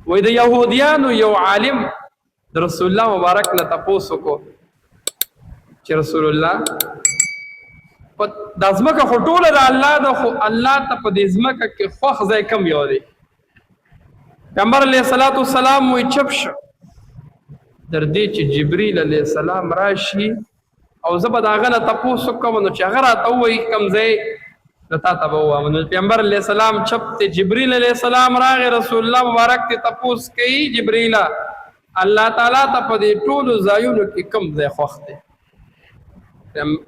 وای د یهودیانو یو عالم د رسول الله مبارک نه تپوس وکړو چې رسول الله د ځمکه خو ټوله د الله ده، خو الله ته په دې ځمکه کې خوښ ځای کم یو دی. پیغمبر علیه الصلاة والسلام وایي چپ شه در دې چې جبریل علیه السلام راشي او زه به د هغه نه تپوس وکړم نو چې هغه راته ووایي کوم ځای نو تا ته به ووایم. نو پیغمبر علیه السلام چپ دی. جبریل علیه السلام راغی، رسول الله مبارک ته تپوس کوي جبریله الله تعالی ته په دې ټولو ځایونو کې کوم ځای خوښ دی؟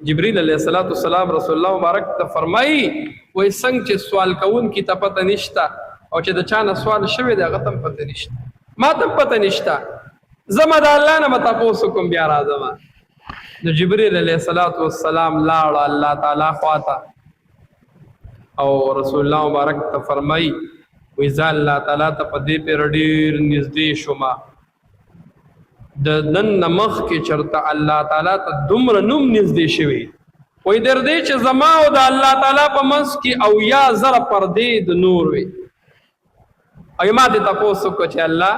جبریل علیه السلام رسول الله مبارک ته فرمایي وایي څنګه چې سوال کوونکي ته پته نشته او چې د چا نه سوال شوی دی هغه ته هم پته نشته، ما ته هم پته نشته، زه به د الله نه به تپوس وکړم بیا راځم. نو جبریل علیه السلام لاړه الله تعالی خواته او رسول الله مبارک ته فرمایي وایي زه الله تعالی ته په دې پیر ډېر نږدې شومه د نن نه مخکې چېرته الله تعالی ته دومره نوم نږدې شوي وایي در دې چې زما او د الله تعالی په منځ کې 80,000 پردې د نور وي. او ما دې تپوس وکړو چې الله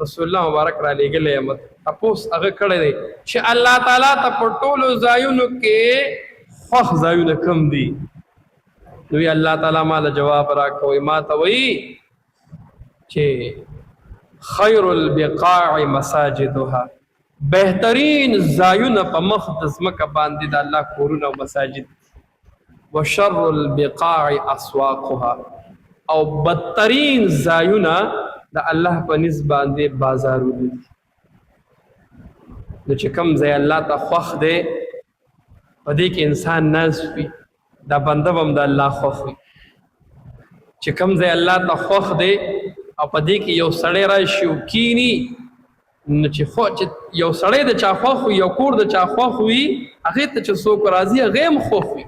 رسول الله مبارک را لېږلی یم تپوس هغه کړی دی چې الله تعالی ته په ټولو ځایونو کې خوښ ځایونه کم دي؟ نو الله تعالی ماله جواب راکوي، ما ته وایي چې خیر البقاع مساجدها، بهترین ځایونه په مخ د ځمکه باندې د الله کورونه او مساجد، وشر البقاع اسواقها، او بدترین ځایونه د الله په نس باندې بازارونه دي. نو چې کوم ځای الله ته خوښ دی په دې کې انسان ناست وي دا بنده به هم د الله خوښ وي. چې کوم ځای الله ته خوښ دی او په دې کې یو سړی راشي او کینی نو چې یو سړی د چا خوښ وي یو کور د چا خوښ وي هغې ته چې څوک راځي هغې هم خوښ وي.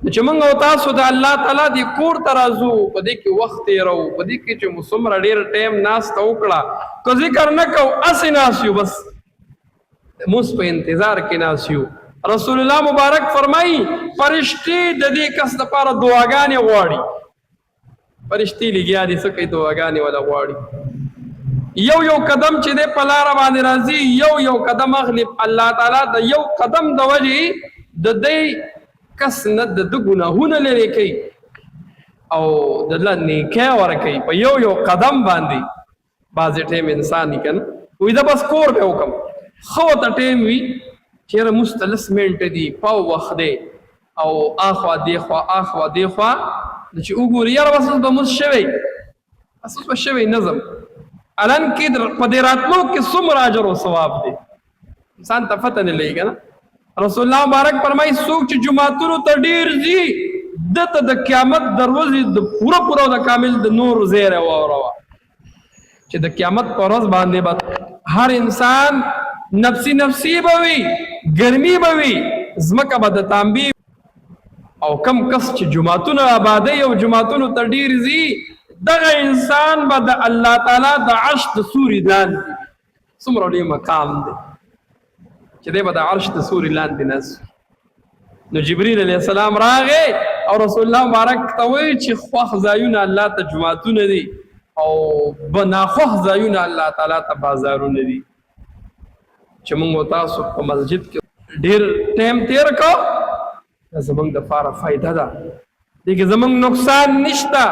نو چې موږ او تاسو د الله تعالی دې کور ته راځو په دې کې وخت تېرو په دې کې چې مو څومره ډېر ټایم ناسته وکړه که ذکر نه کوو هسې ناست یو بس مونځ په انتظار کې ناست یو. رسول الله مبارک فرمایي فرشتې د دې کس دپاره دعاګانې غواړي. فرشتې لګیا دي څه کوي دعاګانې وله غواړي. یو قدم چې دی په لاره باندې راځي یو قدم اخلي الله تعالی د یو قدم د وجې د دې کس نه د ده ګناهونه لرې کوي او د له نیکۍ ورکوي په یو قدم باندې. بعضې ټایم انسان یي که نه وایي دا بس کور به وکړم ښه ورته ټایم وي چېرې مونځ ته لس منټه دي پاو وخت دی او اخوا دېخوا چې وګوري یاره بس اوس به مونځ شوی بس اوس به شوی نظم الان کې په دې راتلو کې څومره اجر او ثواب دی انسان ته پته نه لګي که نه. رسول الله مبارک فرمایي څوک چې جوماتونو ته ډېر ځي ده ته د قیامت د ورځې د پوره او د کامل د نور زیری واوروه چې د قیامت په ورځ باندې به هر انسان نفسي به وي ګرمي به وي ځمکه به د تانبي او کم کس چې جوماتونه آبادوي او جوماتونو ته ډېر ځي دغه انسان به د الله تعالی د عرش د سوري لاندې څومره لوی مقام دی چې دی به د عرش د سوري لاندې ناست. نو جبریل علیه السلام راغی او رسول الله مبارک ته وایي چې خوښ ځایونه الله ته جوماتونه دي او ناخوښ ځایونه الله تعالی ته بازارونه دي. چې موږ او تاسو په مسجد کې ډېر ټایم تېر کړو دا زموږ دپاره فایده ده دې کې زموږ نقصان نشته.